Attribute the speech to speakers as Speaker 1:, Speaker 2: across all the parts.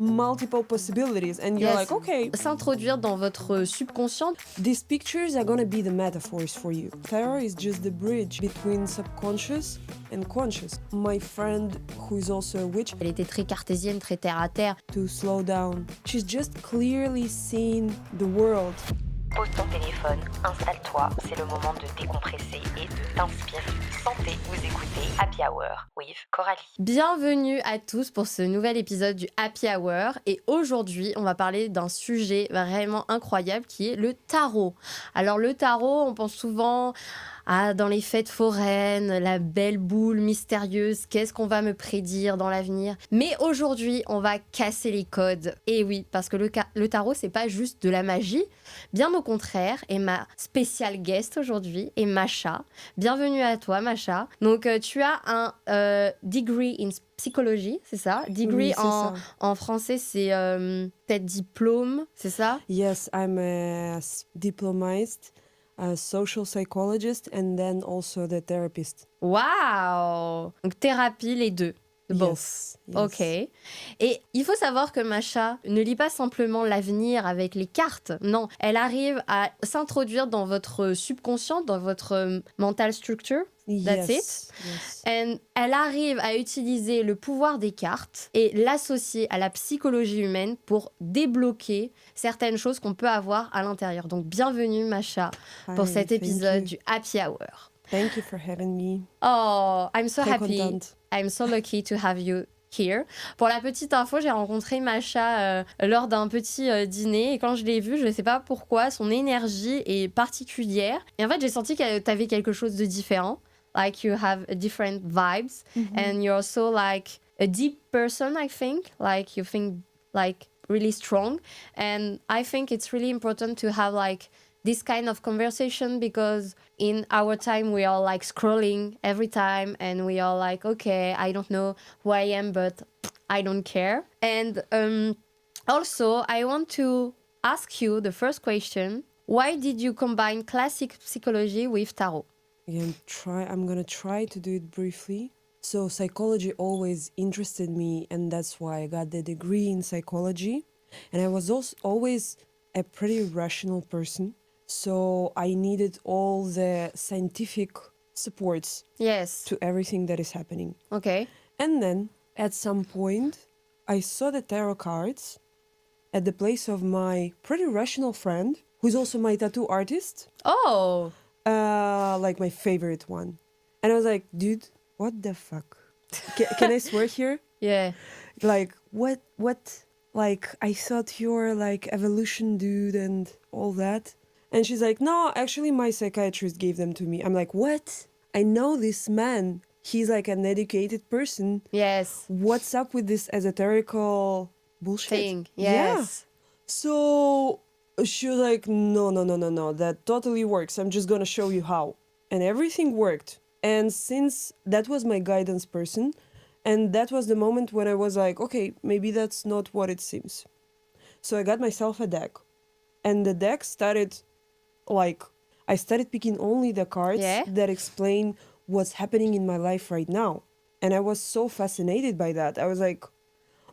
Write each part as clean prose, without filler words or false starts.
Speaker 1: multiple possibilities, and you're like, okay,
Speaker 2: S'introduire dans votre subconscient.
Speaker 1: these pictures are gonna be the metaphors for you. Tarot is just the bridge between subconscious and conscious. My friend, who is also a witch,
Speaker 2: Elle était très cartésienne, très terre à terre.
Speaker 1: to slow down. She's just clearly seen the world.
Speaker 3: Pose ton téléphone, installe-toi, c'est le moment de décompresser et de t'inspirer. Santé, vous écoutez Happy Hour with Coralie.
Speaker 2: Bienvenue à tous pour ce nouvel épisode du Happy Hour. Et aujourd'hui, on va parler d'un sujet vraiment incroyable qui est le tarot. Alors le tarot, on pense souvent dans les fêtes foraines, la belle boule mystérieuse, qu'est-ce qu'on va me prédire dans l'avenir. Mais aujourd'hui, on va casser les codes. Et oui, parce que le tarot, c'est pas juste de la magie, bien au contraire. Et ma spéciale guest aujourd'hui est Masha. Bienvenue à toi, Masha. Donc, tu as un degree in psychologie, c'est ça? Degree
Speaker 1: Oui, c'est ça.
Speaker 2: en français, c'est peut-être diplôme, c'est ça?
Speaker 1: Yes, I'm a diplômée, a social psychologist, and then also the therapist.
Speaker 2: Waouh! Donc, thérapie, les deux. Bon.
Speaker 1: Yes, yes.
Speaker 2: Ok. Et il faut savoir que Masha ne lit pas simplement l'avenir avec les cartes. Non, elle arrive à s'introduire dans votre subconscient, dans votre mental structure. That's
Speaker 1: Yes,
Speaker 2: it.
Speaker 1: yes.
Speaker 2: Et elle arrive à utiliser le pouvoir des cartes et l'associer à la psychologie humaine pour débloquer certaines choses qu'on peut avoir à l'intérieur. Donc, bienvenue Masha pour
Speaker 1: Hi,
Speaker 2: cet
Speaker 1: thank
Speaker 2: épisode
Speaker 1: you.
Speaker 2: du Happy Hour.
Speaker 1: Thank you for having me.
Speaker 2: Oh, I'm so
Speaker 1: Très
Speaker 2: happy.
Speaker 1: contente.
Speaker 2: I'm so lucky to have you here. Pour la petite info, j'ai rencontré Masha lors d'un petit dîner et quand je l'ai vue, je ne sais pas pourquoi, son énergie est particulière. Et en fait, j'ai senti que tu avais quelque chose de différent. Like you have different vibes and you're also like a deep person, I think. Like you think like really strong. And I think it's really important to have like this kind of conversation because in our time we are like scrolling every time and we are like, okay, I don't know who I am, but I don't care. And also I want to ask you the first question. Why did you combine classic psychology with tarot?
Speaker 1: I'm gonna try to do it briefly. So psychology always interested me, and that's why I got the degree in psychology. And I was also always a pretty rational person. So I needed all the scientific supports
Speaker 2: Yes.
Speaker 1: to everything that is happening.
Speaker 2: Okay.
Speaker 1: And then at some point, I saw the tarot cards at the place of my pretty rational friend, who's also my tattoo artist,
Speaker 2: Oh.
Speaker 1: like my favorite one. And I was like, dude, what the fuck? Can I swear here?
Speaker 2: Yeah.
Speaker 1: Like, what? Like, I thought you're like evolution dude and all that. And she's like, no, actually my psychiatrist gave them to me. I'm like, what? I know this man. He's like an educated person.
Speaker 2: Yes.
Speaker 1: What's up with this esoterical bullshit?
Speaker 2: Thing.
Speaker 1: Yeah.
Speaker 2: Yes.
Speaker 1: So she was like, no, that totally works. I'm just gonna show you how. And everything worked. And since that was my guidance person, and that was the moment when I was like, okay, maybe that's not what it seems. So I got myself a deck. And the deck started, like, I started picking only the cards that explain what's happening in my life right now. And I was so fascinated by that. I was like,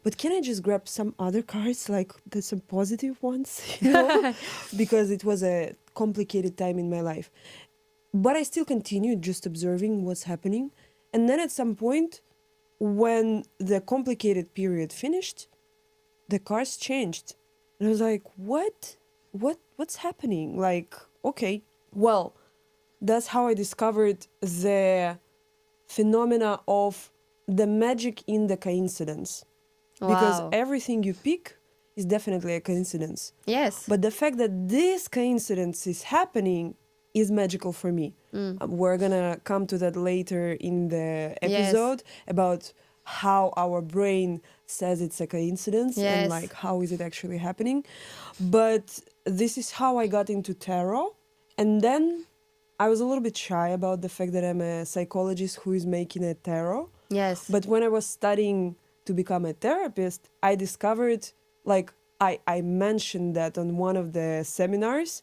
Speaker 1: but can I just grab some other cards, like some positive ones, you know? Because it was a complicated time in my life. But I still continued just observing what's happening. And then at some point, when the complicated period finished, the cards changed. And I was like, what's happening? Like, okay, well, that's how I discovered the phenomena of the magic in the coincidence. Because
Speaker 2: Wow.
Speaker 1: everything you pick is definitely a coincidence.
Speaker 2: Yes.
Speaker 1: But the fact that this coincidence is happening is magical for me. We're gonna come to that later in the episode about how our brain says it's a coincidence and like how is it actually happening. But this is how I got into tarot. And then I was a little bit shy about the fact that I'm a psychologist who is making a tarot.
Speaker 2: Yes.
Speaker 1: But when I was studying to become a therapist, I discovered, like, I mentioned that on one of the seminars,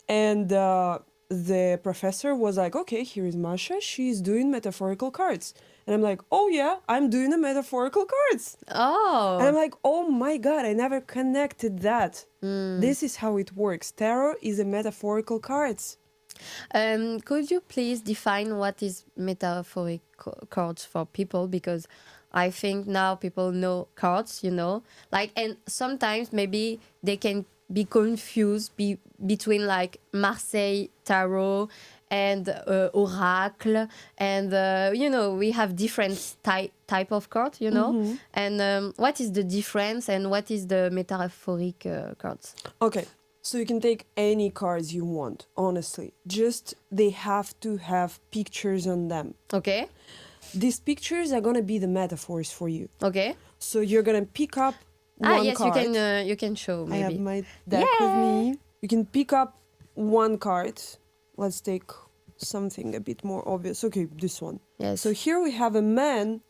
Speaker 1: and the professor was like, okay, here is Masha, she's doing metaphorical cards. And I'm like, oh yeah, I'm doing the metaphorical cards.
Speaker 2: Oh.
Speaker 1: And I'm like, oh my God, I never connected that. This is how it works. Tarot is a metaphorical cards.
Speaker 2: Could you please define what is metaphoric cards for people? Because I think now people know cards, like, and sometimes maybe they can be confused between like Marseille tarot and oracle, and we have different type of cards, and what is the difference and what is the metaphoric cards?
Speaker 1: Okay, so you can take any cards you want, honestly. Just they have to have pictures on them.
Speaker 2: Okay.
Speaker 1: These pictures are gonna be the metaphors for you.
Speaker 2: Okay.
Speaker 1: So you're gonna pick up one
Speaker 2: yes,
Speaker 1: card.
Speaker 2: you can show maybe.
Speaker 1: I have my deck with me. You can pick up one card. Let's take something a bit more obvious. Okay, this one.
Speaker 2: Yes.
Speaker 1: So here we have a man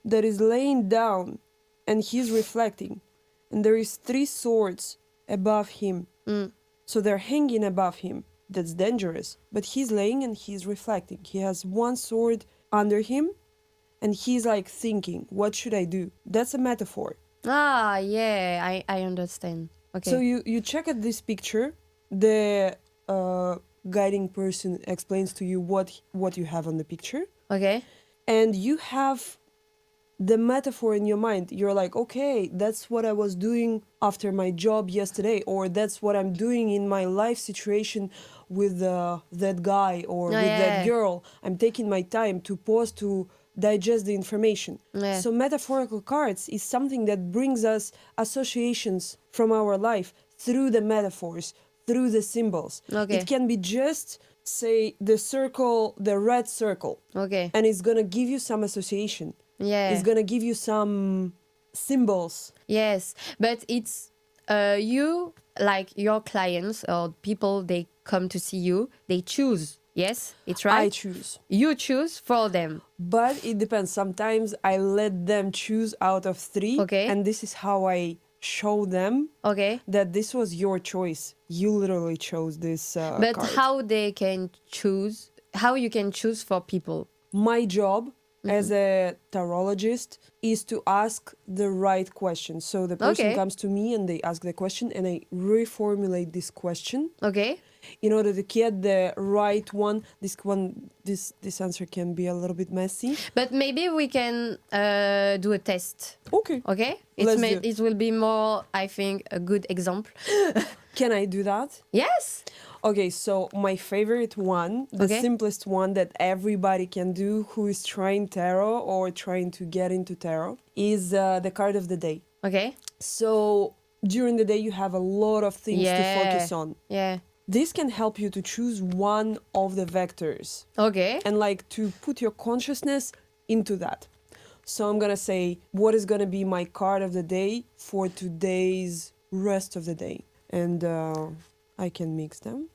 Speaker 1: that is laying down and he's reflecting. And there is 3 swords above him. So they're hanging above him. That's dangerous. But he's laying and he's reflecting. He has 1 sword under him and he's like thinking, what should I do? That's a metaphor.
Speaker 2: Yeah, I understand. Okay.
Speaker 1: So you check at this picture, the guiding person explains to you what you have on the picture.
Speaker 2: Okay.
Speaker 1: And you have the metaphor in your mind. You're like, okay, that's what I was doing after my job yesterday, or that's what I'm doing in my life situation with that guy or with that girl. I'm taking my time to pause to digest the information.
Speaker 2: Yeah.
Speaker 1: So metaphorical cards is something that brings us associations from our life through the metaphors, through the symbols.
Speaker 2: Okay.
Speaker 1: It can be just, say, the circle, the red circle.
Speaker 2: Okay.
Speaker 1: And it's going to give you some association.
Speaker 2: Yeah.
Speaker 1: It's going to give you some symbols.
Speaker 2: Yes, but it's you, like your clients or people, they come to see you, they choose. Yes, it's right.
Speaker 1: I choose.
Speaker 2: You choose for them.
Speaker 1: But it depends. Sometimes I let them choose out of 3.
Speaker 2: Okay.
Speaker 1: And this is how I show them
Speaker 2: Okay.
Speaker 1: that this was your choice. You literally chose this
Speaker 2: But
Speaker 1: card.
Speaker 2: how they can choose? How you can choose for people?
Speaker 1: My job as a tarologist is to ask the right question. So the person
Speaker 2: Okay.
Speaker 1: comes to me and they ask the question and I reformulate this question
Speaker 2: Okay.
Speaker 1: in order to get the right one. This answer can be a little bit messy.
Speaker 2: But maybe we can do a test.
Speaker 1: Okay.
Speaker 2: Okay.
Speaker 1: Let's do it.
Speaker 2: It will be more, I think, a good example.
Speaker 1: Can I do that?
Speaker 2: Yes.
Speaker 1: Okay, so my favorite one, the
Speaker 2: Okay.
Speaker 1: simplest one that everybody can do who is trying tarot or trying to get into tarot is the card of the day.
Speaker 2: Okay.
Speaker 1: So during the day, you have a lot of things to focus on.
Speaker 2: Yeah.
Speaker 1: This can help you to choose one of the vectors
Speaker 2: Okay.
Speaker 1: and like to put your consciousness into that. So I'm gonna say what is gonna be my card of the day for today's rest of the day. And I can mix them.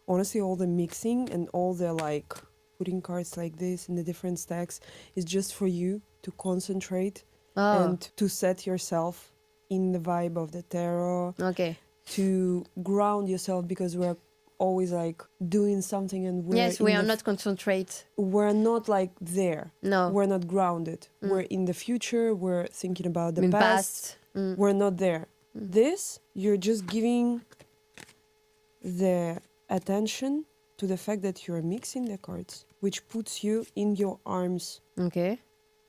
Speaker 1: Honestly, all the mixing and all the like putting cards like this in the different stacks is just for you to concentrate and to set yourself in the vibe of the tarot,
Speaker 2: Okay.
Speaker 1: to ground yourself, because we're always like doing something and
Speaker 2: We are not concentrate.
Speaker 1: we're not like there.
Speaker 2: No.
Speaker 1: We're not grounded. We're in the future. We're thinking about the
Speaker 2: In
Speaker 1: past.
Speaker 2: past.
Speaker 1: We're not there. This, you're just giving the attention to the fact that you're mixing the cards, which puts you in your arms,
Speaker 2: Okay.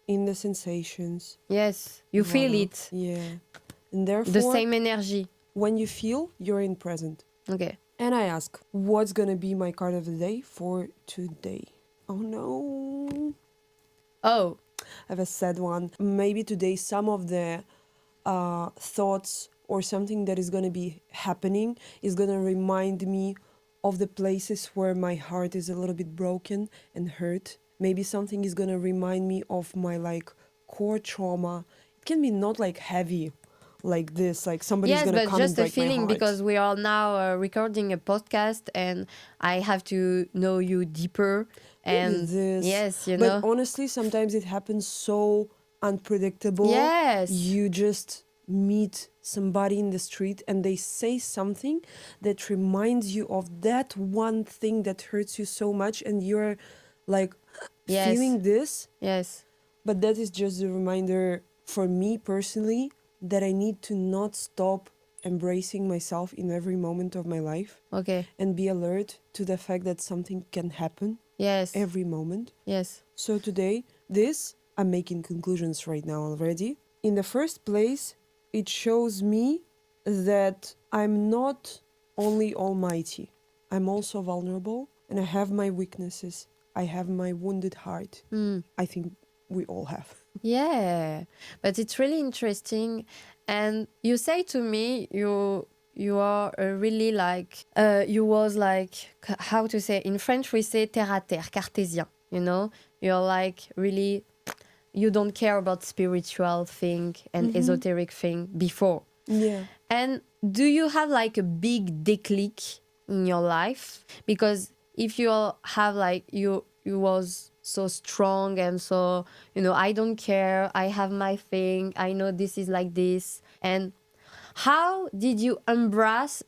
Speaker 1: in the sensations.
Speaker 2: Yes. You feel
Speaker 1: Voila.
Speaker 2: it.
Speaker 1: Yeah. And therefore,
Speaker 2: The same energy.
Speaker 1: when you feel, you're in present.
Speaker 2: Okay.
Speaker 1: And I ask, what's going to be my card of the day for today? Oh no.
Speaker 2: Oh.
Speaker 1: I have a sad one. Maybe today some of the thoughts or something that is going to be happening is going to remind me of the places where my heart is a little bit broken and hurt. Maybe something is going to remind me of my like core trauma. It can be not like heavy like this, like somebody's
Speaker 2: Yes,
Speaker 1: going to
Speaker 2: but
Speaker 1: come and
Speaker 2: just a
Speaker 1: break my
Speaker 2: feeling,
Speaker 1: heart.
Speaker 2: because we are now recording a podcast and I have to know you deeper. And
Speaker 1: this.
Speaker 2: yes, you
Speaker 1: But
Speaker 2: know.
Speaker 1: honestly, sometimes it happens so unpredictable.
Speaker 2: Yes.
Speaker 1: You just meet somebody in the street and they say something that reminds you of that one thing that hurts you so much, and you're like, feeling this.
Speaker 2: Yes.
Speaker 1: But that is just a reminder for me personally that I need to not stop embracing myself in every moment of my life
Speaker 2: Okay.
Speaker 1: and be alert to the fact that something can happen
Speaker 2: Yes.
Speaker 1: every moment.
Speaker 2: Yes.
Speaker 1: So today, I'm making conclusions right now already. In the first place, it shows me that I'm not only almighty, I'm also vulnerable and I have my weaknesses. I have my wounded heart. I think we all have.
Speaker 2: Yeah, but it's really interesting. And you say to me, you are really like you was like how to say in French we say terre à terre, cartésien. You know, you're like really you don't care about spiritual thing and esoteric thing before.
Speaker 1: Yeah.
Speaker 2: And do you have like a big déclic in your life? Because if you have like you was so strong and so, you know, I don't care, I have my thing, I know this is like this. And how did you embrace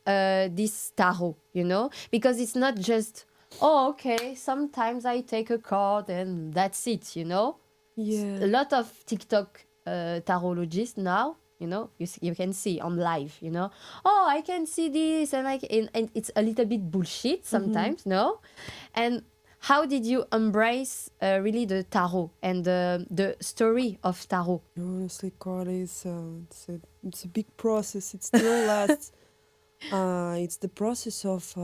Speaker 2: this tarot, you know? Because it's not just, oh, okay, sometimes I take a card and that's it, you know?
Speaker 1: Yeah.
Speaker 2: A lot of TikTok tarologists now, you know, you can see on live, you know, oh, I can see this and like, and it's a little bit bullshit sometimes, no? And how did you embrace really the tarot and the story of tarot?
Speaker 1: Honestly, Carly, it's a big process. It still lasts. It's the process of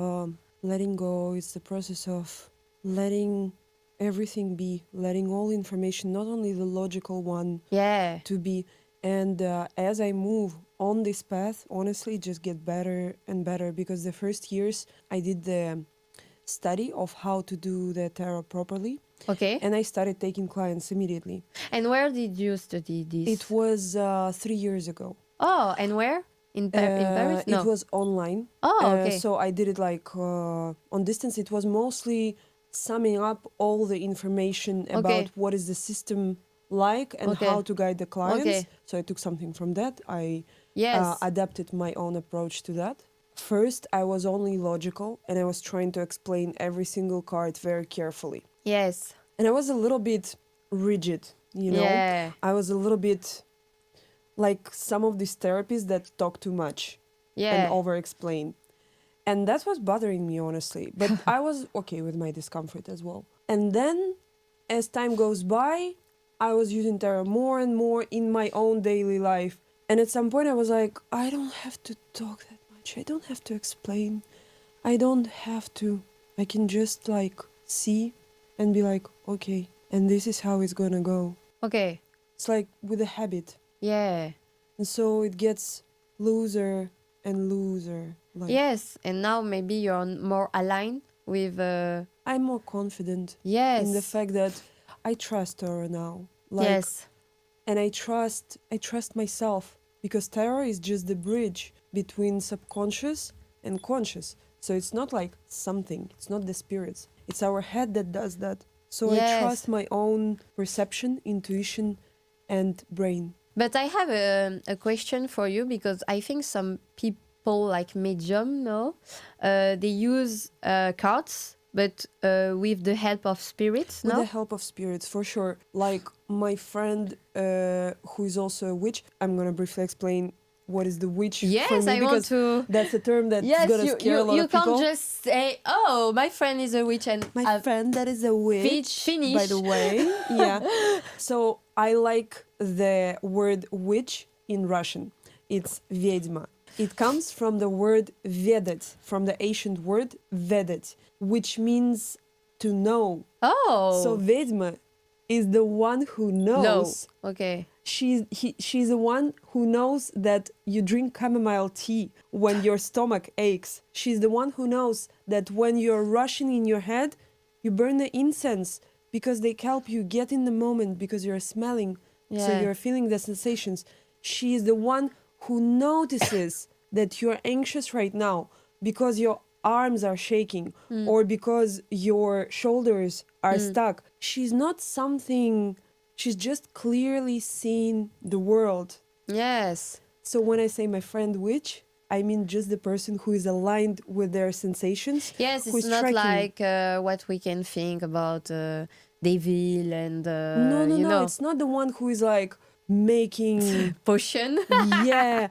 Speaker 1: letting go. It's the process of letting everything be, letting all information, not only the logical one,
Speaker 2: Yeah.
Speaker 1: to be. And as I move on this path, honestly, it just get better and better because the first years I did the study of how to do the tarot properly.
Speaker 2: Okay.
Speaker 1: And I started taking clients immediately.
Speaker 2: And where did you study this?
Speaker 1: It was 3 years ago.
Speaker 2: Oh, and where? In Paris? No.
Speaker 1: It was online.
Speaker 2: Oh, okay.
Speaker 1: So I did it like on distance. It was mostly summing up all the information about what is the system like and how to guide the clients.
Speaker 2: Okay.
Speaker 1: So I took something from that. I
Speaker 2: Yes.
Speaker 1: adapted my own approach to that. First, I was only logical and I was trying to explain every single card very carefully.
Speaker 2: Yes.
Speaker 1: And I was a little bit rigid, you know?
Speaker 2: Yeah.
Speaker 1: I was a little bit like some of these therapists that talk too much
Speaker 2: Yeah.
Speaker 1: and over-explain. And that was bothering me, honestly. But I was okay with my discomfort as well. And then, as time goes by, I was using tarot more and more in my own daily life. And at some point I was like, I don't have to talk that much. I don't have to explain. I don't have to. I can just like see and be like, okay, and this is how it's gonna go.
Speaker 2: Okay.
Speaker 1: It's like with a habit.
Speaker 2: Yeah.
Speaker 1: And so it gets looser and looser. Like,
Speaker 2: Yes. And now maybe you're more aligned with.
Speaker 1: I'm more confident
Speaker 2: Yes.
Speaker 1: in the fact that I trust her now. Like,
Speaker 2: yes.
Speaker 1: And I trust myself because tarot is just the bridge between subconscious and conscious. So it's not like something. It's not the spirits. It's our head that does that. So
Speaker 2: Yes.
Speaker 1: I trust my own perception, intuition, and brain.
Speaker 2: But I have a question for you because I think some people like medium, no, they use cards, but with the help of spirits,
Speaker 1: With
Speaker 2: no?
Speaker 1: the help of spirits, for sure. Like my friend who is also a witch, I'm going to briefly explain what is the witch
Speaker 2: Yes,
Speaker 1: for me
Speaker 2: I want
Speaker 1: because
Speaker 2: to.
Speaker 1: that's a term that's
Speaker 2: Yes,
Speaker 1: going to scare a lot
Speaker 2: you
Speaker 1: of people.
Speaker 2: can't just say, "Oh, my friend is a witch," and
Speaker 1: My friend that is a witch,
Speaker 2: finish.
Speaker 1: by the way. Yeah. So I like the word witch in Russian. It's ведьма. It comes from the word ведать, from the ancient word ведать, which means to know.
Speaker 2: Oh,
Speaker 1: So ведьма is the one who knows.
Speaker 2: no, okay,
Speaker 1: She's the one who knows that you drink chamomile tea when your stomach aches. She's the one who knows that when you're rushing in your head, you burn the incense because they help you get in the moment because you're smelling. So
Speaker 2: Yeah.
Speaker 1: you're feeling the sensations. She is the one who notices that you're anxious right now because your arms are shaking or because your shoulders are stuck. She's not something, she's just clearly seeing the world.
Speaker 2: yes,
Speaker 1: So when I say my friend witch, I mean just the person who is aligned with their sensations.
Speaker 2: Yes,
Speaker 1: who
Speaker 2: it's
Speaker 1: is
Speaker 2: not
Speaker 1: tracking.
Speaker 2: like what we can think about devil and
Speaker 1: No, it's not the one who is like making
Speaker 2: potion.
Speaker 1: yeah.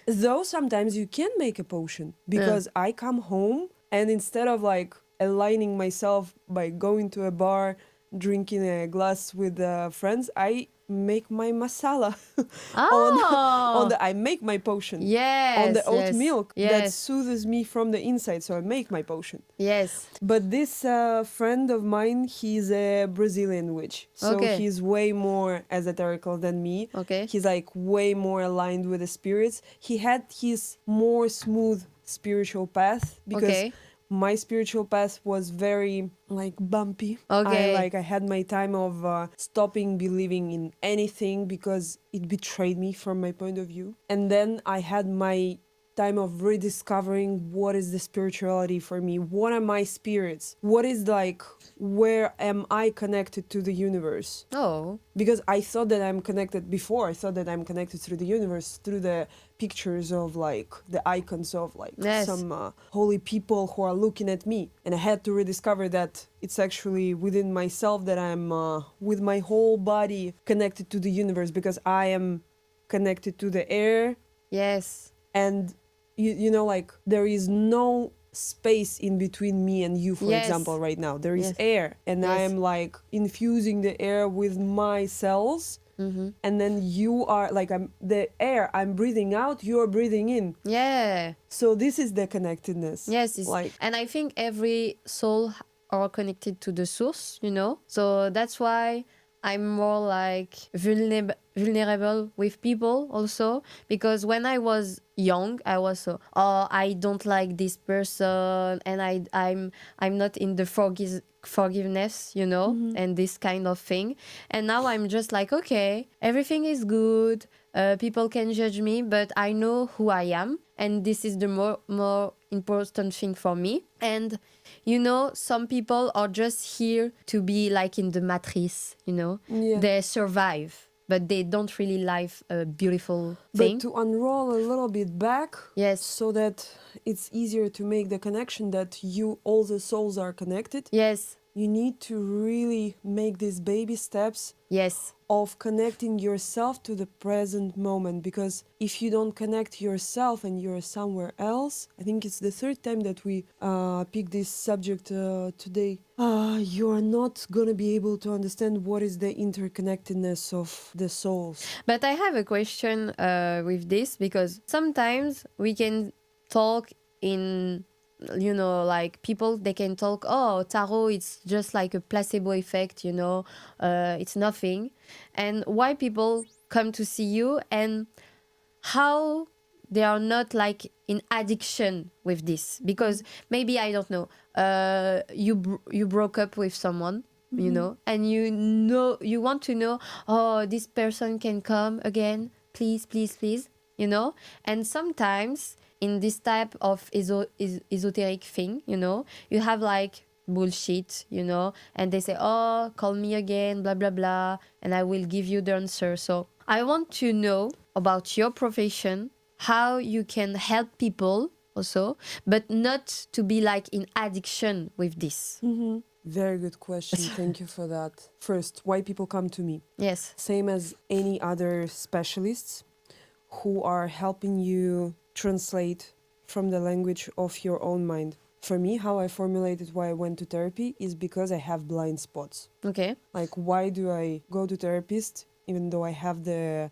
Speaker 1: Though sometimes you can make a potion because I come home and instead of like aligning myself by going to a bar, drinking a glass with friends, I make my masala on the I make my potion
Speaker 2: Yes,
Speaker 1: on the oat
Speaker 2: yes,
Speaker 1: milk that
Speaker 2: yes,
Speaker 1: soothes me from the inside, so I make my potion.
Speaker 2: yes.
Speaker 1: But this friend of mine, he's a Brazilian witch. So
Speaker 2: Okay.
Speaker 1: he's way more esoterical than me.
Speaker 2: Okay.
Speaker 1: He's like way more aligned with the spirits. He had his more smooth spiritual path because
Speaker 2: Okay.
Speaker 1: my spiritual path was very like bumpy.
Speaker 2: Okay.
Speaker 1: I had my time of stopping believing in anything because it betrayed me from my point of view. And then I had my time of rediscovering what is the spirituality for me. What are my spirits? What is like, where am I connected to the universe?
Speaker 2: Oh.
Speaker 1: Because I thought that I'm connected before. I thought that I'm connected through the universe, through the pictures of like the icons of like
Speaker 2: Yes.
Speaker 1: some holy people who are looking at me. And I had to rediscover that it's actually within myself that I'm with my whole body connected to the universe because I am connected to the air.
Speaker 2: Yes.
Speaker 1: And you know, like there is no space in between me and you, for
Speaker 2: Yes.
Speaker 1: example, right now. There is
Speaker 2: Yes.
Speaker 1: air, and I
Speaker 2: Yes.
Speaker 1: am like infusing the air with my cells.
Speaker 2: Mm-hmm.
Speaker 1: And then you are like, I'm the air I'm breathing out, you're breathing in.
Speaker 2: Yeah.
Speaker 1: So this is the connectedness.
Speaker 2: Yes.
Speaker 1: Like,
Speaker 2: And I think every soul are connected to the source, you know? So that's why I'm more like vulnerable with people also, because when I was young, I was so, oh, I don't like this person, and I'm not in the forgiveness, you know, and this kind of thing. And now I'm just like, okay, everything is good. People can judge me, but I know who I am, and this is the more important thing for me. And you know, some people are just here to be like in the matrice, you know,
Speaker 1: yeah.
Speaker 2: they survive, but they don't really live a beautiful thing.
Speaker 1: But to unroll a little bit back,
Speaker 2: Yes.
Speaker 1: so that it's easier to make the connection that all the souls are connected.
Speaker 2: Yes.
Speaker 1: You need to really make these baby steps
Speaker 2: Yes.
Speaker 1: of connecting yourself to the present moment, because if you don't connect yourself and you're somewhere else, I think it's the third time that we pick this subject today, you are not gonna be able to understand what is the interconnectedness of the souls.
Speaker 2: But I have a question with this, because sometimes we can talk in, you know, like people, they can talk, oh, tarot, it's just like a placebo effect, you know, it's nothing. And why people come to see you, and how they are not like in addiction with this? Because maybe, I don't know, you broke up with someone, you know, and you want to know, oh, this person can come again, please, you know. And sometimes in this type of esoteric thing, you know, you have like bullshit, you know, and they say, oh, call me again, blah blah blah, and I will give you the answer. So I want to know about your profession, how you can help people also, but not to be like in addiction with this.
Speaker 1: Very good question. Thank you for that. First, why people come to me?
Speaker 2: Yes.
Speaker 1: Same as any other specialists who are helping you translate from the language of your own mind. For me, how I formulated why I went to therapy is because I have blind spots.
Speaker 2: Okay.
Speaker 1: Like, why do I go to therapist even though I have the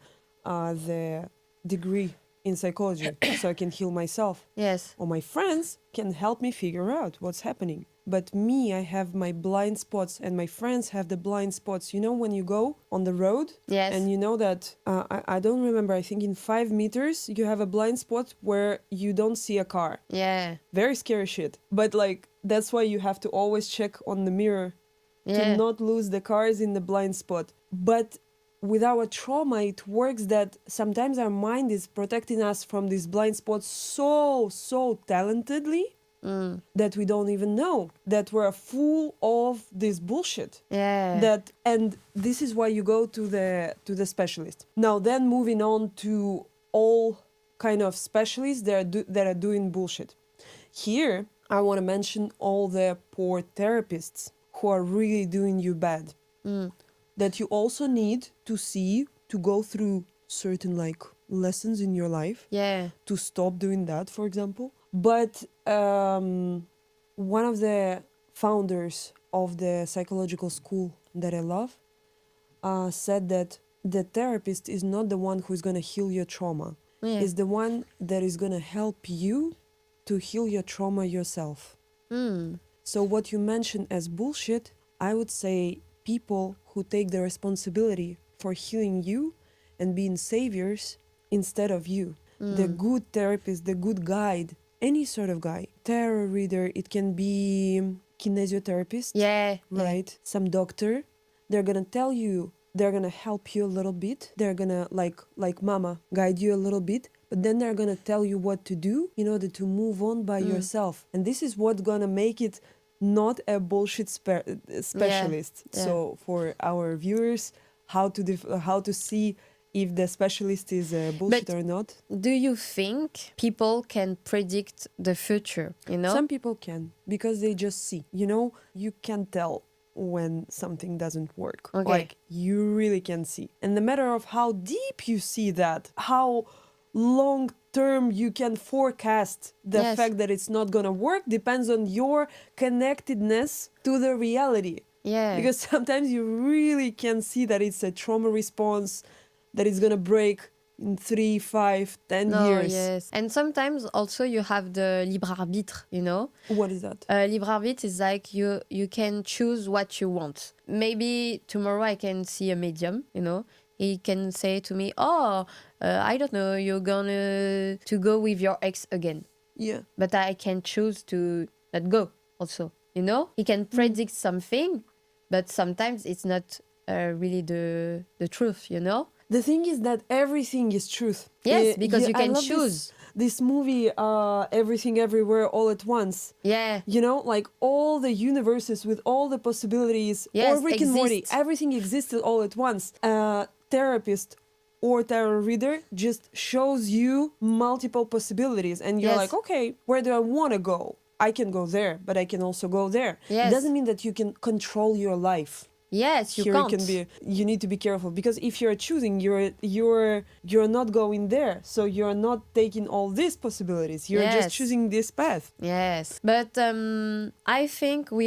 Speaker 1: degree in psychology so I can heal myself?
Speaker 2: Yes.
Speaker 1: Or my friends can help me figure out what's happening. But me, I have my blind spots, and my friends have the blind spots. You know, when you go on the road,
Speaker 2: Yes.
Speaker 1: and you know that, I don't remember, I think in 5 meters, you have a blind spot where you don't see a car.
Speaker 2: Yeah.
Speaker 1: Very scary shit. But like, that's why you have to always check on the mirror
Speaker 2: Yeah.
Speaker 1: to not lose the cars in the blind spot. But with our trauma, it works that sometimes our mind is protecting us from these blind spots so talentedly that we don't even know that we're full of this bullshit.
Speaker 2: Yeah.
Speaker 1: And this is why you go to the specialist. Now then, moving on to all kind of specialists that are doing bullshit. Here, I want to mention all the poor therapists who are really doing you bad. That you also need to see, to go through certain like lessons in your life.
Speaker 2: Yeah.
Speaker 1: To stop doing that, for example. But one of the founders of the psychological school that I love said that the therapist is not the one who's going to heal your trauma.
Speaker 2: Yeah.
Speaker 1: It's the one that is going to help you to heal your trauma yourself. So what you mentioned as bullshit, I would say people who take the responsibility for healing you and being saviors instead of you. The good therapist, the good guide, any sort of guy, tarot reader, it can be kinesiotherapist,
Speaker 2: Yeah.
Speaker 1: right? Some doctor, they're gonna tell you, they're gonna help you a little bit. They're gonna like mama guide you a little bit, but then they're gonna tell you what to do in order to move on by yourself. And this is what's gonna make it not a bullshit specialist.
Speaker 2: Yeah.
Speaker 1: So for our viewers, how to see if the specialist is bullshit or not.
Speaker 2: Do you think people can predict the future? You know?
Speaker 1: Some people can, because they just see. You know, you can tell when something doesn't work.
Speaker 2: Okay.
Speaker 1: Like, you really can see. And the matter of how deep you see that, how long term you can forecast the
Speaker 2: Yes.
Speaker 1: fact that it's not gonna work, depends on your connectedness to the reality.
Speaker 2: Yeah.
Speaker 1: Because sometimes you really can see that it's a trauma response, that it's gonna break in 3, 5, 10 years.
Speaker 2: Yes. And sometimes also you have the libre arbitre, you know?
Speaker 1: What is that?
Speaker 2: Libre arbitre is like you can choose what you want. Maybe tomorrow I can see a medium, you know? He can say to me, I don't know, you're gonna to go with your ex again.
Speaker 1: Yeah.
Speaker 2: But I can choose to let go also, you know? He can predict something, but sometimes it's not really the truth, you know?
Speaker 1: The thing is that everything is truth.
Speaker 2: Yes, because you
Speaker 1: I
Speaker 2: can
Speaker 1: love
Speaker 2: choose.
Speaker 1: This movie, Everything Everywhere All at Once.
Speaker 2: Yeah.
Speaker 1: You know, like all the universes with all the possibilities,
Speaker 2: Yes,
Speaker 1: or Rick and Morty,
Speaker 2: exists.
Speaker 1: everything existed all at once. Therapist or tarot reader just shows you multiple possibilities, and you're
Speaker 2: Yes.
Speaker 1: like, okay, where do I want to go? I can go there, but I can also go there.
Speaker 2: Yes.
Speaker 1: It doesn't mean that you can control your life.
Speaker 2: Yes, you
Speaker 1: Here
Speaker 2: can't.
Speaker 1: it can be. You need to be careful, because if you're choosing, you're not going there, so you're not taking all these possibilities. You're
Speaker 2: Yes.
Speaker 1: just choosing this path.
Speaker 2: Yes, but I think we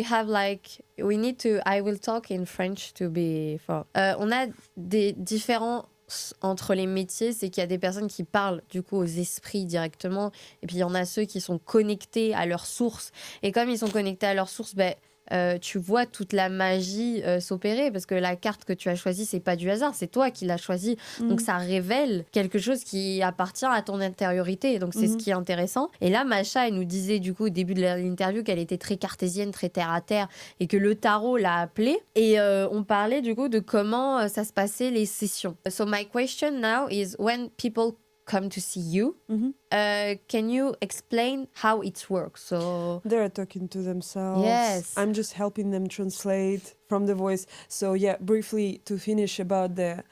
Speaker 2: need to. I will talk in French to be for. On a des différences entre les métiers, c'est qu'il y a des personnes qui parlent du coup aux esprits directement, et puis il y en a ceux qui sont connectés à leur source. Et comme ils sont connectés à leur source, tu vois toute la magie s'opérer, parce que la carte que tu as choisie, c'est pas du hasard, c'est toi qui l'as choisie. Donc ça révèle quelque chose qui appartient à ton intériorité. Donc c'est ce qui est intéressant. Et là, Masha, elle nous disait du coup au début de l'interview qu'elle était très cartésienne, très terre à terre, et que le tarot l'a appelée. Et on parlait du coup de comment ça se passait les sessions. So my question now is, when people come to see you, can you explain how it works? So
Speaker 1: They're talking to themselves.
Speaker 2: Yes.
Speaker 1: I'm just helping them translate from the voice. So yeah, briefly to finish about the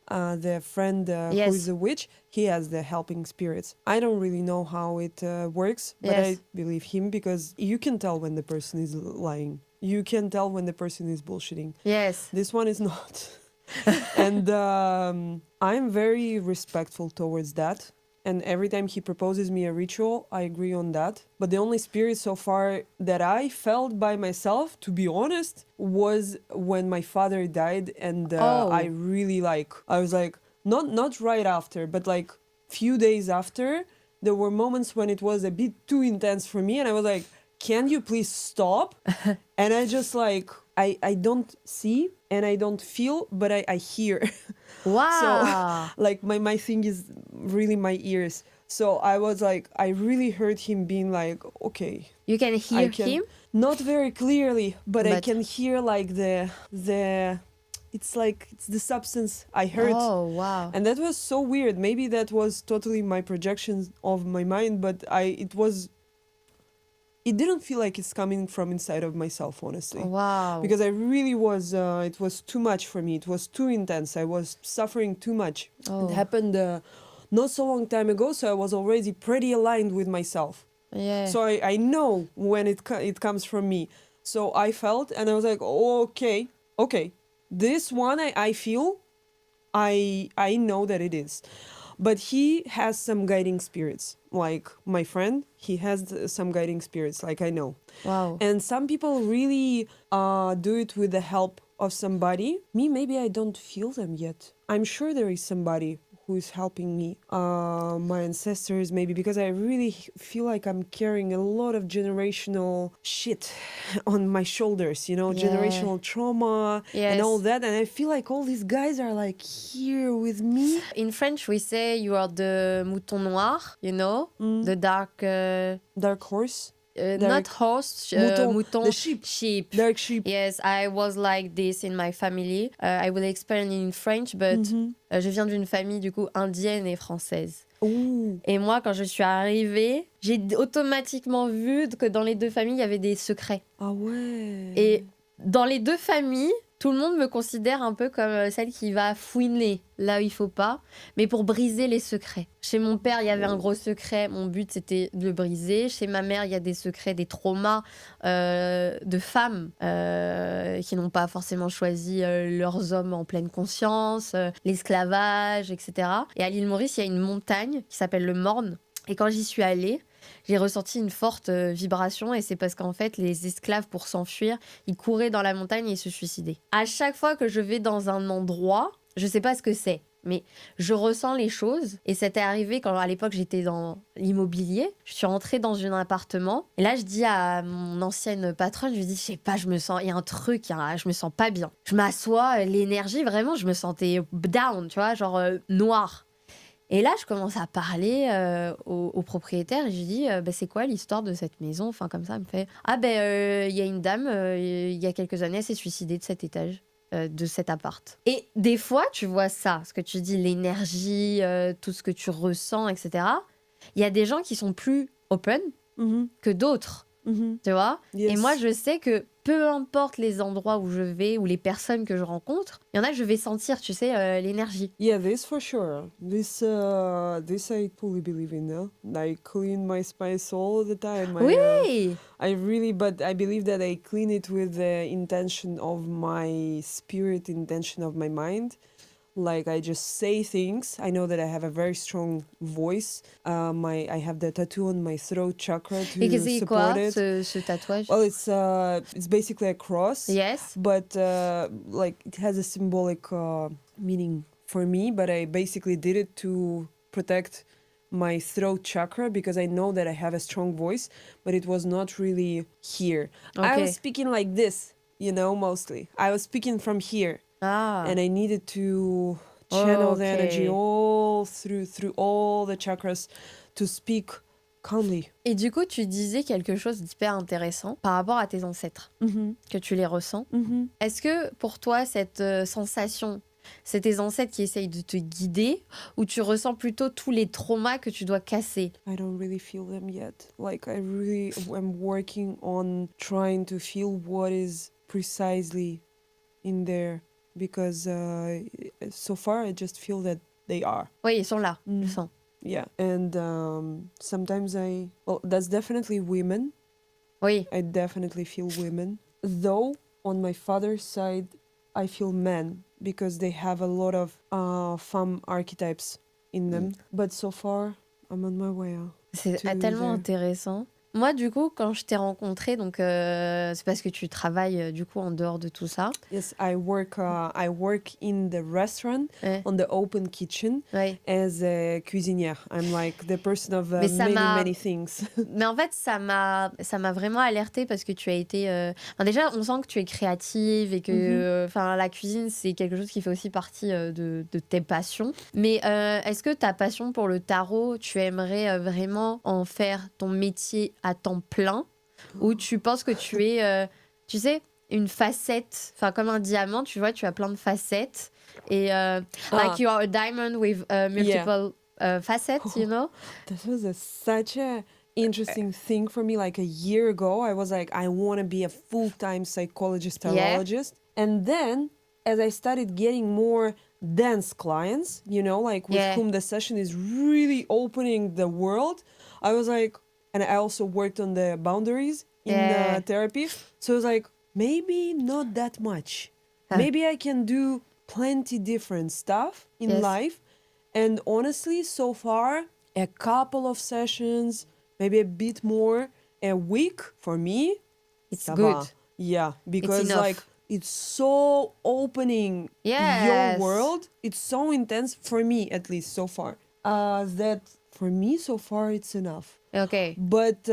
Speaker 1: friend
Speaker 2: Yes.
Speaker 1: who is a witch, he has the helping spirits. I don't really know how it works, but
Speaker 2: Yes.
Speaker 1: I believe him, because you can tell when the person is lying. You can tell when the person is bullshitting.
Speaker 2: yes.
Speaker 1: This one is not. And I'm very respectful towards that. And every time he proposes me a ritual, I agree on that. But the only spirit so far that I felt by myself, to be honest, was when my father died. And I really I was like, not right after, but like few days after, there were moments when it was a bit too intense for me. And I was like, can you please stop? And I just I don't see and I don't feel, but I hear.
Speaker 2: Wow.
Speaker 1: So like my thing is really my ears. So I was like, I really heard him being like, okay.
Speaker 2: You can hear him?
Speaker 1: Not very clearly, but I
Speaker 2: But-
Speaker 1: can hear like the it's the substance I heard.
Speaker 2: Oh, wow.
Speaker 1: And that was so weird. Maybe that was totally my projections of my mind, but it didn't feel like it's coming from inside of myself, honestly.
Speaker 2: Wow.
Speaker 1: Because I really was, it was too much for me. It was too intense. I was suffering too much.
Speaker 2: Oh.
Speaker 1: It happened not so long time ago, so I was already pretty aligned with myself.
Speaker 2: Yeah.
Speaker 1: So I know when it comes from me. So I felt, and I was like, oh, okay, this one I feel, I know that it is. But he has some guiding spirits. Like my friend, he has some guiding spirits, like I know.
Speaker 2: Wow.
Speaker 1: And some people really do it with the help of somebody. Me, maybe I don't feel them yet. I'm sure there is somebody who is helping me. My ancestors, maybe, because I really feel like I'm carrying a lot of generational shit on my shoulders, you know,
Speaker 2: Yeah.
Speaker 1: generational trauma and all that. And I feel like all these guys are like here with me.
Speaker 2: In French, we say you are the mouton noir, you know, the dark...
Speaker 1: Dark horse.
Speaker 2: not horse, mouton,
Speaker 1: the sheep. Dark sheep.
Speaker 2: Yes, I was like this in my family. I will explain in French, but je viens d'une famille du coup indienne et française.
Speaker 1: Ooh.
Speaker 2: Et moi, quand je suis arrivée, j'ai automatiquement vu que dans les deux familles, il y avait des secrets.
Speaker 1: Ah ouais.
Speaker 2: Et dans les deux familles, tout le monde me considère un peu comme celle qui va fouiner là où il faut pas, mais pour briser les secrets. Chez mon père, il y avait un gros secret, mon but c'était de le briser. Chez ma mère, il y a des secrets, des traumas de femmes qui n'ont pas forcément choisi leurs hommes en pleine conscience, l'esclavage, etc. Et à l'île Maurice, il y a une montagne qui s'appelle le Morne. Et quand j'y suis allée, j'ai ressenti une forte vibration, et c'est parce qu'en fait, les esclaves, pour s'enfuir, ils couraient dans la montagne et ils se suicidaient. À chaque fois que je vais dans un endroit, je sais pas ce que c'est, mais je ressens les choses. Et c'était arrivé quand, à l'époque, j'étais dans l'immobilier. Je suis rentrée dans un appartement. Et là, je dis à mon ancienne patronne, je lui dis, je sais pas, je me sens, il y a un truc, je me sens pas bien. Je m'assois, l'énergie, vraiment, je me sentais down, tu vois, genre noire. Et là, je commence à parler au propriétaire et je lui dis c'est quoi l'histoire de cette maison, enfin comme ça. Elle me fait il y a une dame il y a quelques années, elle s'est suicidée de cet étage, de cet appart. Et des fois, tu vois ça, ce que tu dis, l'énergie, tout ce que tu ressens, etc. Il y a des gens qui sont plus open que d'autres, tu vois.
Speaker 1: Yes.
Speaker 2: Et moi, je sais que peu importe les endroits où je vais ou les personnes que je rencontre, il y en a que je vais sentir, tu sais, l'énergie.
Speaker 1: Yeah, this for sure. This I fully believe in. I clean my space all the time.
Speaker 2: Oui.
Speaker 1: But I believe that I clean it with the intention of my spirit, intention of my mind. Like I just say things. I know that I have a very strong voice. I have the tattoo on my throat chakra to
Speaker 2: Et c'est
Speaker 1: support
Speaker 2: quoi
Speaker 1: it.
Speaker 2: ce tatouage?
Speaker 1: Well, it's basically a cross.
Speaker 2: Yes.
Speaker 1: But like it has a symbolic meaning for me. But I basically did it to protect my throat chakra because I know that I have a strong voice, but it was not really here. I
Speaker 2: Okay.
Speaker 1: was speaking like this, you know, mostly. I was speaking from here. And I needed to channel the energy all through all the chakras to speak calmly.
Speaker 2: Et du coup, tu disais quelque chose d'hyper intéressant par rapport à tes ancêtres, que tu les ressens. Est-ce que pour toi, cette sensation, c'est tes ancêtres qui essayent de te guider, ou tu ressens plutôt tous les traumas que tu dois casser?
Speaker 1: I don't really feel them yet. Like I really am working on trying to feel what is precisely in there. Because so far I just feel that they are.
Speaker 2: Oui, ils sont là, je sens.
Speaker 1: Yeah, and sometimes that's definitely women.
Speaker 2: Oui.
Speaker 1: I definitely feel women. Though on my father's side, I feel men because they have a lot of femme archetypes in them. But so far, I'm on my way.
Speaker 2: C'est tellement intéressant. Moi, du coup, quand je t'ai rencontrée, donc c'est parce que tu travailles du coup en dehors de tout ça.
Speaker 1: Yes, I work in the restaurant, on the open kitchen, as a cuisinière. I'm like the person of many things.
Speaker 2: Mais en fait, ça m'a vraiment alertée parce que tu as été... déjà, on sent que tu es créative et que la cuisine, c'est quelque chose qui fait aussi partie de tes passions. Mais est-ce que ta passion pour le tarot, tu aimerais vraiment en faire ton métier à temps plein, ou tu penses que tu es, tu sais, une facette, enfin comme un diamant, tu vois, tu as plein de facettes, et like you are a diamond with multiple facets, you know?
Speaker 1: That was such a interesting thing for me. Like a year ago, I was like, I want to be a full-time psychologist, tarologist. And then, as I started getting more dense clients, you know, like with
Speaker 2: Yeah.
Speaker 1: whom the session is really opening the world, I was like, and I also worked on the boundaries in
Speaker 2: Yeah.
Speaker 1: therapy. So I was like, maybe not that much.
Speaker 2: Huh.
Speaker 1: Maybe I can do plenty different stuff in
Speaker 2: Yes.
Speaker 1: life. And honestly, so far, a couple of sessions, maybe a bit more a week for me,
Speaker 2: It's
Speaker 1: ça
Speaker 2: good.
Speaker 1: va. Yeah, because
Speaker 2: enough.
Speaker 1: like it's so opening
Speaker 2: Yes.
Speaker 1: your world. It's so intense for me, at least so far. That for me so far it's enough.
Speaker 2: Okay.
Speaker 1: But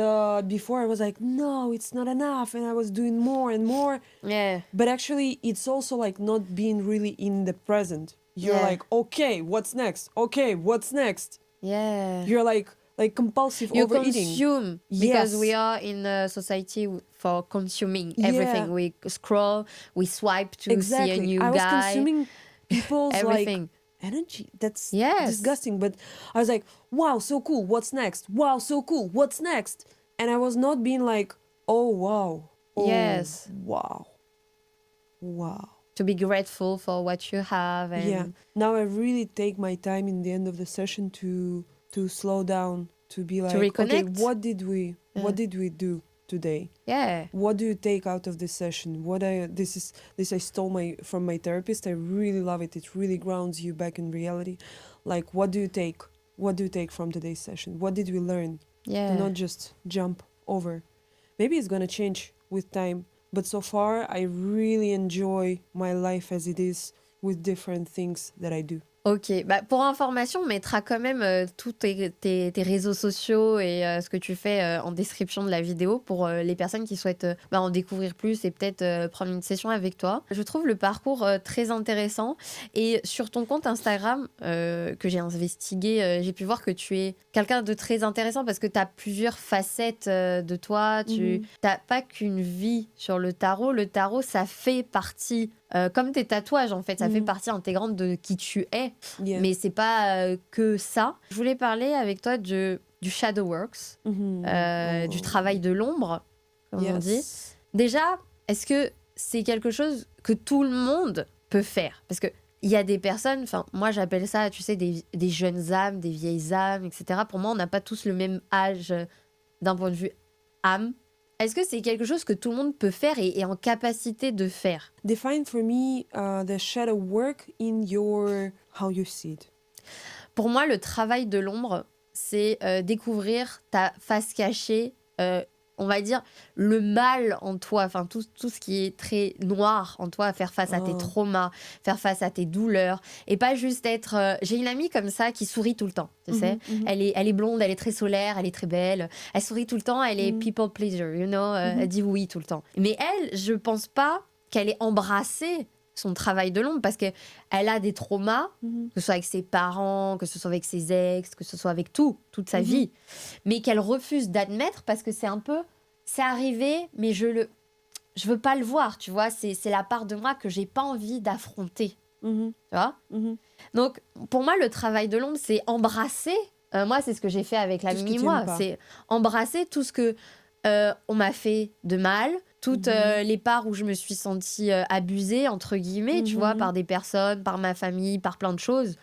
Speaker 1: before I was like, no, it's not enough, and I was doing more and more.
Speaker 2: Yeah.
Speaker 1: But actually, it's also like not being really in the present. You're
Speaker 2: Yeah.
Speaker 1: like, okay, what's next? Okay, what's next?
Speaker 2: Yeah.
Speaker 1: You're like compulsive
Speaker 2: You
Speaker 1: overeating.
Speaker 2: consume because
Speaker 1: Yes.
Speaker 2: we are in a society for consuming everything.
Speaker 1: Yeah.
Speaker 2: We scroll, we swipe to
Speaker 1: Exactly.
Speaker 2: see a new
Speaker 1: I was
Speaker 2: guy.
Speaker 1: consuming people's
Speaker 2: Everything.
Speaker 1: like energy. That's
Speaker 2: Yes.
Speaker 1: disgusting. But I was like, wow, so cool. What's next? Wow, so cool. What's next? And I was not being like, oh wow. Oh,
Speaker 2: Yes.
Speaker 1: Wow. Wow.
Speaker 2: To be grateful for what you have. And
Speaker 1: Yeah. Now I really take my time in the end of the session to slow down, to be like, okay,
Speaker 2: reconnect.
Speaker 1: what did we do today?
Speaker 2: Yeah.
Speaker 1: What do you take out of this session? This I stole from my therapist. I really love it. It really grounds you back in reality. Like, what do you take? What do you take from today's session? What did we learn?
Speaker 2: Yeah.
Speaker 1: Do not just jump over. Maybe it's gonna change with time, but so far I really enjoy my life as it is with different things that I do.
Speaker 2: Ok, bah pour information, on mettra quand même tous tes réseaux sociaux et ce que tu fais en description de la vidéo pour les personnes qui souhaitent en découvrir plus et peut-être prendre une session avec toi. Je trouve le parcours très intéressant et sur ton compte Instagram que j'ai investigué, j'ai pu voir que tu es quelqu'un de très intéressant parce que tu as plusieurs facettes de toi. Tu n'as pas qu'une vie sur le tarot. Le tarot, ça fait partie... comme tes tatouages, en fait, ça fait partie intégrante de qui tu es.
Speaker 1: Yeah.
Speaker 2: Mais c'est pas que ça. Je voulais parler avec toi du shadow works, du travail de l'ombre, comme on dit. Déjà, est-ce que c'est quelque chose que tout le monde peut faire? Parce que il y a des personnes, enfin moi j'appelle ça, tu sais, des jeunes âmes, des vieilles âmes, etc. Pour moi, on n'a pas tous le même âge d'un point de vue âme. Est-ce que c'est quelque chose que tout le monde peut faire et est en capacité de faire?
Speaker 1: Define for me the shadow work in your how you see it.
Speaker 2: Pour moi, le travail de l'ombre, c'est découvrir ta face cachée, on va dire le mal en toi, enfin tout ce qui est très noir en toi, faire face à tes traumas, faire face à tes douleurs, et pas juste être... J'ai une amie comme ça qui sourit tout le temps, tu sais. Elle est blonde, elle est très solaire, elle est très belle, elle sourit tout le temps, elle est people pleaser, you know, elle dit oui tout le temps. Mais elle, je pense pas qu'elle ait embrassé son travail de l'ombre parce qu'elle a des traumas, que ce soit avec ses parents, que ce soit avec ses ex, que ce soit avec toute sa vie, mais qu'elle refuse d'admettre parce que c'est un peu... C'est arrivé, mais je veux pas le voir, tu vois. C'est la part de moi que j'ai pas envie d'affronter, tu vois. Donc, pour moi, le travail de l'ombre, c'est embrasser. Moi, c'est ce que j'ai fait avec la mini-moi. C'est embrasser tout ce que on m'a fait de mal, toutes les parts où je me suis sentie abusée, entre guillemets, tu vois, par des personnes, par ma famille, par plein de choses,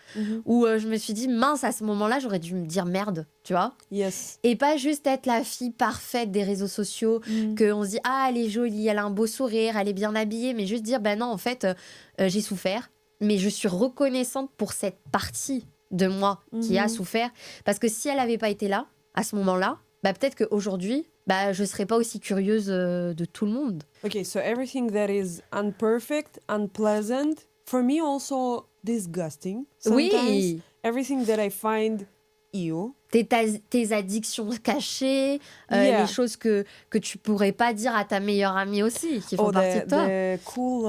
Speaker 2: où je me suis dit, mince, à ce moment-là, j'aurais dû me dire merde, tu vois.
Speaker 1: Yes.
Speaker 2: Et pas juste être la fille parfaite des réseaux sociaux, qu'on se dit, ah, elle est jolie, elle a un beau sourire, elle est bien habillée, mais juste dire, ben non, en fait, j'ai souffert, mais je suis reconnaissante pour cette partie de moi qui a souffert, parce que si elle n'avait pas été là, à ce moment-là, bah, peut-être qu'aujourd'hui, je ne serais pas aussi curieuse de tout le monde.
Speaker 1: Okay, so everything that is unperfect, unpleasant, for me also disgusting. Sometimes
Speaker 2: Oui.
Speaker 1: everything that I find ew.
Speaker 2: Tes addictions cachées, les choses que tu pourrais pas dire à ta meilleure amie aussi, qui font partie de toi.
Speaker 1: The cool,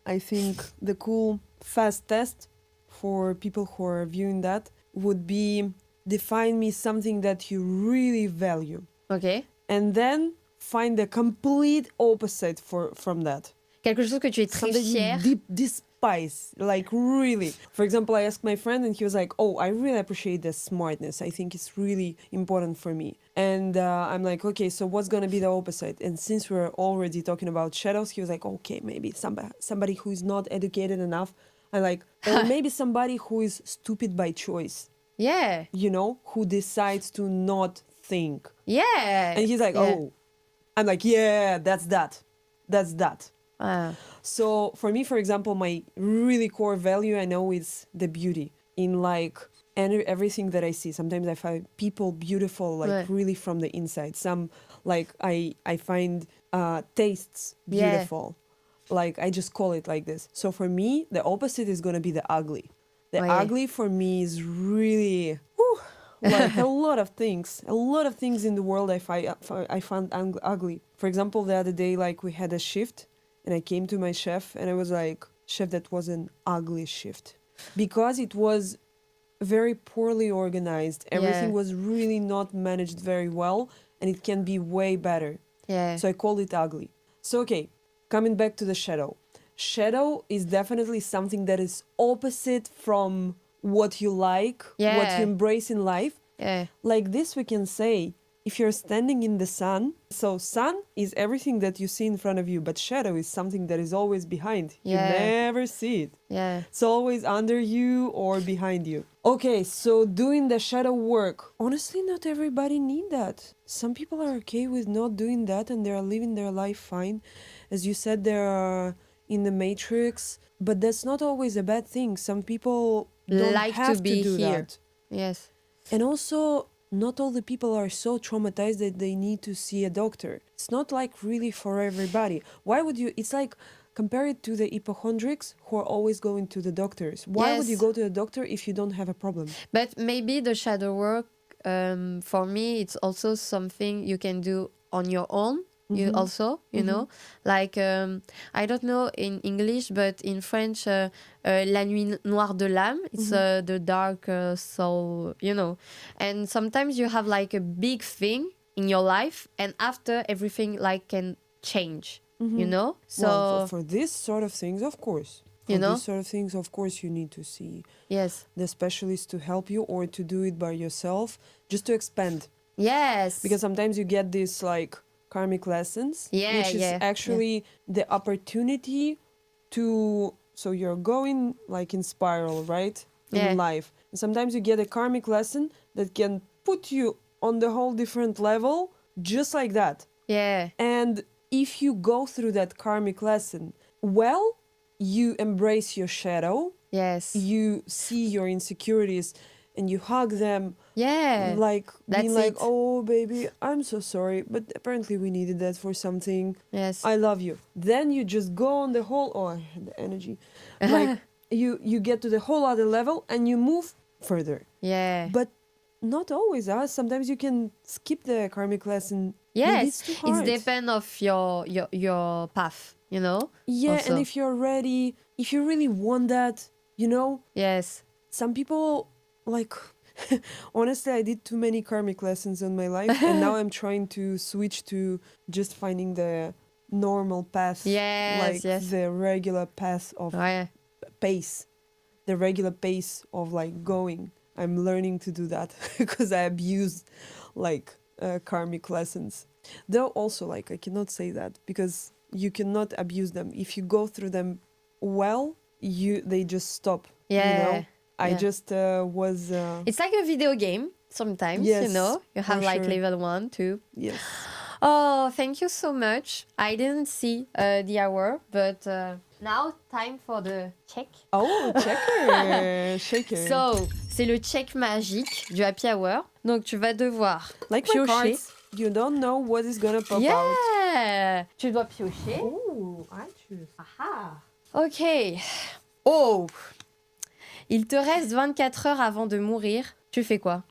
Speaker 1: I think, the cool fast test for people who are viewing that would be define me something that you really value.
Speaker 2: Ok.
Speaker 1: And then find the complete opposite from that.
Speaker 2: Quelque chose que tu es très
Speaker 1: Something
Speaker 2: fière.
Speaker 1: you despise, like really. For example, I asked my friend and he was like, oh, I really appreciate the smartness. I think it's really important for me. And I'm like, okay, so what's going to be the opposite? And since we're already talking about shadows, he was like, okay, maybe somebody who is not educated enough Or maybe somebody who is stupid by choice,
Speaker 2: Yeah.
Speaker 1: you know, who decides to not think.
Speaker 2: Yeah.
Speaker 1: And he's like,
Speaker 2: Yeah.
Speaker 1: oh, I'm like, yeah, that's that. That's that.
Speaker 2: Ah.
Speaker 1: So for me, for example, my really core value I know is the beauty in like everything that I see. Sometimes I find people beautiful, like
Speaker 2: Ouais.
Speaker 1: really from the inside. Some like I find tastes
Speaker 2: Yeah.
Speaker 1: beautiful. Like I just call it like this. So for me, the opposite is gonna be the ugly. The
Speaker 2: Oh, yeah.
Speaker 1: ugly for me is really like a lot of things. A lot of things in the world I found ugly. For example, the other day, like we had a shift, and I came to my chef, and I was like, "Chef, that was an ugly shift," because it was very poorly organized. Everything
Speaker 2: Yeah.
Speaker 1: was really not managed very well, and it can be way better.
Speaker 2: Yeah.
Speaker 1: So I called it ugly. So okay, coming back to the shadow. Shadow is definitely something that is opposite from what you like, what
Speaker 2: Yeah.
Speaker 1: you embrace in life.
Speaker 2: Yeah.
Speaker 1: Like this we can say, if you're standing in the sun, so sun is everything that you see in front of you, but shadow is something that is always behind.
Speaker 2: Yeah.
Speaker 1: You never see it.
Speaker 2: Yeah.
Speaker 1: It's always under you or behind you. Okay, so doing the shadow work. Honestly, not everybody need that. Some people are okay with not doing that and they're living their life fine. As you said, they're in the matrix, but that's not always a bad thing. Some people don't
Speaker 2: Like to
Speaker 1: have
Speaker 2: be
Speaker 1: do
Speaker 2: here.
Speaker 1: that.
Speaker 2: Yes.
Speaker 1: And also, not all the people are so traumatized that they need to see a doctor. It's not like really for everybody. Why would you? It's like compare it to the hypochondriacs who are always going to the doctors. Why would you
Speaker 2: Yes.
Speaker 1: go to the doctor if you don't have a problem?
Speaker 2: But maybe the shadow work, for me, it's also something you can do on your own. You also, you know, like I don't know in English, but in French, la nuit noire de l'âme. It's the dark soul, you know. And sometimes you have like a big thing in your life, and after everything like can change, you know. So
Speaker 1: Well, for this sort of things, of course. For
Speaker 2: You know?
Speaker 1: these sort of things, of course, you need to see
Speaker 2: yes,
Speaker 1: the specialist to help you or to do it by yourself, just to expand.
Speaker 2: yes,
Speaker 1: Because sometimes you get these like karmic lessons,
Speaker 2: Yeah,
Speaker 1: which is
Speaker 2: yeah,
Speaker 1: actually the opportunity to, so you're going like in spiral, right, in
Speaker 2: Yeah.
Speaker 1: life, and sometimes you get a karmic lesson that can put you on the whole different level just like that.
Speaker 2: yeah,
Speaker 1: And if you go through that karmic lesson well, you embrace your shadow,
Speaker 2: yes,
Speaker 1: you see your insecurities and you hug them,
Speaker 2: yeah.
Speaker 1: like being
Speaker 2: That's
Speaker 1: like,
Speaker 2: it.
Speaker 1: oh baby, I'm so sorry, but apparently we needed that for something.
Speaker 2: Yes.
Speaker 1: I love you. Then you just go on the whole, oh, I had the energy, like you get to the whole other level and you move further.
Speaker 2: Yeah.
Speaker 1: But not always. Sometimes you can skip the karmic lesson. Maybe
Speaker 2: Yes.
Speaker 1: it's too
Speaker 2: It's
Speaker 1: hard.
Speaker 2: depend of your path, you know?
Speaker 1: Yeah,
Speaker 2: Also.
Speaker 1: and if you're ready, if you really want that, you know,
Speaker 2: Yes.
Speaker 1: some people like honestly I did too many karmic lessons in my life and now I'm trying to switch to just finding the normal path,
Speaker 2: Yes,
Speaker 1: like
Speaker 2: yes.
Speaker 1: the regular path of
Speaker 2: Ouais.
Speaker 1: pace, the regular pace of like going. I'm learning to do that because I abused like karmic lessons, though also like I cannot say that because you cannot abuse them. If you go through them well, they just stop.
Speaker 2: Yeah.
Speaker 1: You know, I
Speaker 2: Yeah.
Speaker 1: just was
Speaker 2: It's like a video game sometimes, you
Speaker 1: Yes,
Speaker 2: know? You have
Speaker 1: for
Speaker 2: like
Speaker 1: sure.
Speaker 2: level 1, 2.
Speaker 1: yes.
Speaker 2: Oh, thank you so much. I didn't see the hour, but now time for the check.
Speaker 1: Oh, checker, shaker.
Speaker 2: So, c'est le check magique du happy hour. Donc, tu vas devoir
Speaker 1: like my
Speaker 2: piocher.
Speaker 1: cards, you don't know what is gonna pop out.
Speaker 2: Yeah! Tu dois piocher.
Speaker 1: Oh, I choose.
Speaker 2: Ah. Ok. Oh! Il te reste 24 heures avant de mourir. Tu fais quoi?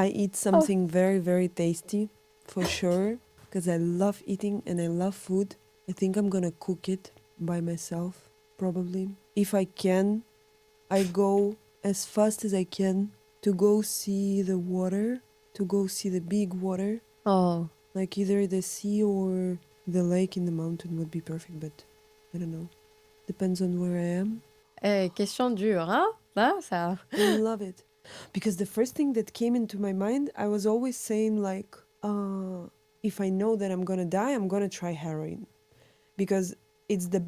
Speaker 1: I eat something very, very tasty, for sure, because I love eating and I love food. I think I'm gonna cook it by myself, probably. If I can, I go as fast as I can to go see the water, to go see the big water,
Speaker 2: Oh.
Speaker 1: like either the sea or the lake in the mountain would be perfect, but I don't know. Depends on where I am.
Speaker 2: Question dure, hein? Ah, ça...
Speaker 1: I love it. Because the first thing that came into my mind, I was always saying like, if I know that I'm gonna die, I'm gonna try heroin. Because it's the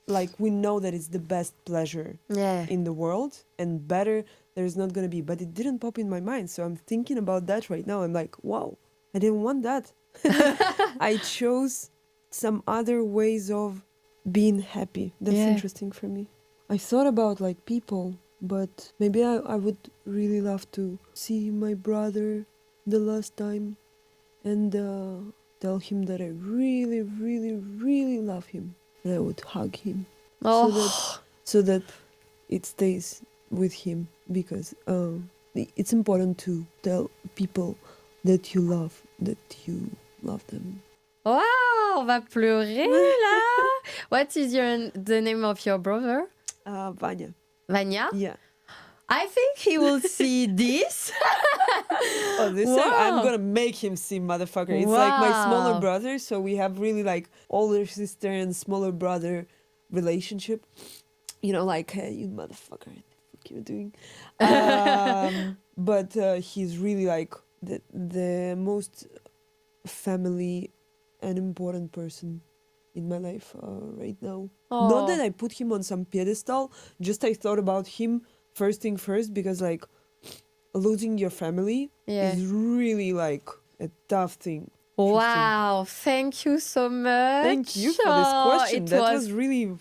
Speaker 1: like we know that it's the best pleasure
Speaker 2: Yeah.
Speaker 1: in the world, and better there's not gonna be. But it didn't pop in my mind, so I'm thinking about that right now. I'm like, wow, I didn't want that. I chose some other ways of being happy. That's
Speaker 2: Yeah.
Speaker 1: interesting for me. I thought about like people, but maybe I would really love to see my brother the last time and tell him that I really, really, really love him. And I would hug him
Speaker 2: Oh.
Speaker 1: so that it stays with him, because it's important to tell people that you love them.
Speaker 2: Wow, on va pleurer là. What is the name of your brother?
Speaker 1: Vanya.
Speaker 2: Vanya?
Speaker 1: Yeah.
Speaker 2: I think he will see this.
Speaker 1: Oh, this time I'm
Speaker 2: Wow.
Speaker 1: gonna make him see, motherfucker. It's like my
Speaker 2: Wow.
Speaker 1: smaller brother, so we have really like older sister and smaller brother relationship. You know, like, hey, you motherfucker, what the fuck you doing? But he's really like the most family and important person in my life right now.
Speaker 2: Oh.
Speaker 1: Not that I put him on some pedestal, just I thought about him first thing first, because like losing your family
Speaker 2: Yeah.
Speaker 1: is really like a tough thing.
Speaker 2: Wow, thank you so much.
Speaker 1: Thank you for this
Speaker 2: Oh,
Speaker 1: question.
Speaker 2: it
Speaker 1: That
Speaker 2: was
Speaker 1: was really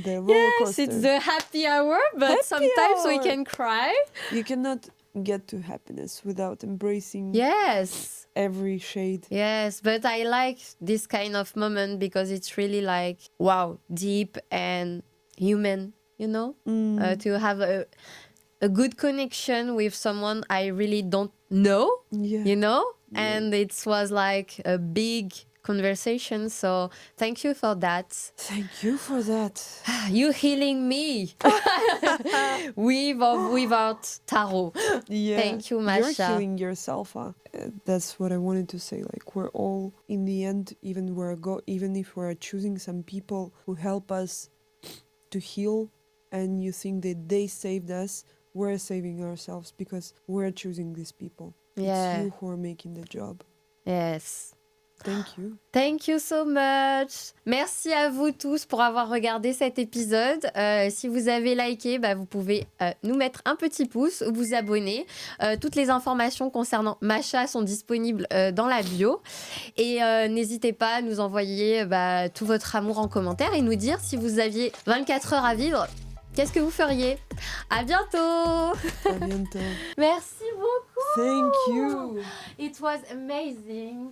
Speaker 1: the roller
Speaker 2: yes,
Speaker 1: coaster.
Speaker 2: it's the happy hour, but
Speaker 1: Happy
Speaker 2: sometimes we
Speaker 1: hour.
Speaker 2: can cry.
Speaker 1: You cannot get to happiness without embracing
Speaker 2: Yes.
Speaker 1: every shade.
Speaker 2: Yes, but I like this kind of moment because it's really like, wow, deep and human, you know? To have a good connection with someone I really don't know,
Speaker 1: Yeah.
Speaker 2: you know?
Speaker 1: Yeah.
Speaker 2: And it was like a big conversation. So thank you for that.
Speaker 1: Thank you for that.
Speaker 2: You healing me with or without tarot.
Speaker 1: Yeah.
Speaker 2: Thank you,
Speaker 1: You're
Speaker 2: Masha.
Speaker 1: healing yourself. That's what I wanted to say. Like, we're all in the end, even if we're choosing some people who help us to heal, and you think that they saved us, we're saving ourselves because we're choosing these people.
Speaker 2: Yeah.
Speaker 1: It's you who are making the job.
Speaker 2: Yes.
Speaker 1: Thank you.
Speaker 2: Thank you so much. Merci à vous tous pour avoir regardé cet épisode. Si vous avez liké, vous pouvez nous mettre un petit pouce ou vous abonner. Toutes les informations concernant Masha sont disponibles dans la bio. Et n'hésitez pas à nous envoyer tout votre amour en commentaire et nous dire si vous aviez 24 heures à vivre, qu'est-ce que vous feriez. À bientôt.
Speaker 1: À bientôt.
Speaker 2: Merci beaucoup.
Speaker 1: Thank you.
Speaker 2: It was amazing.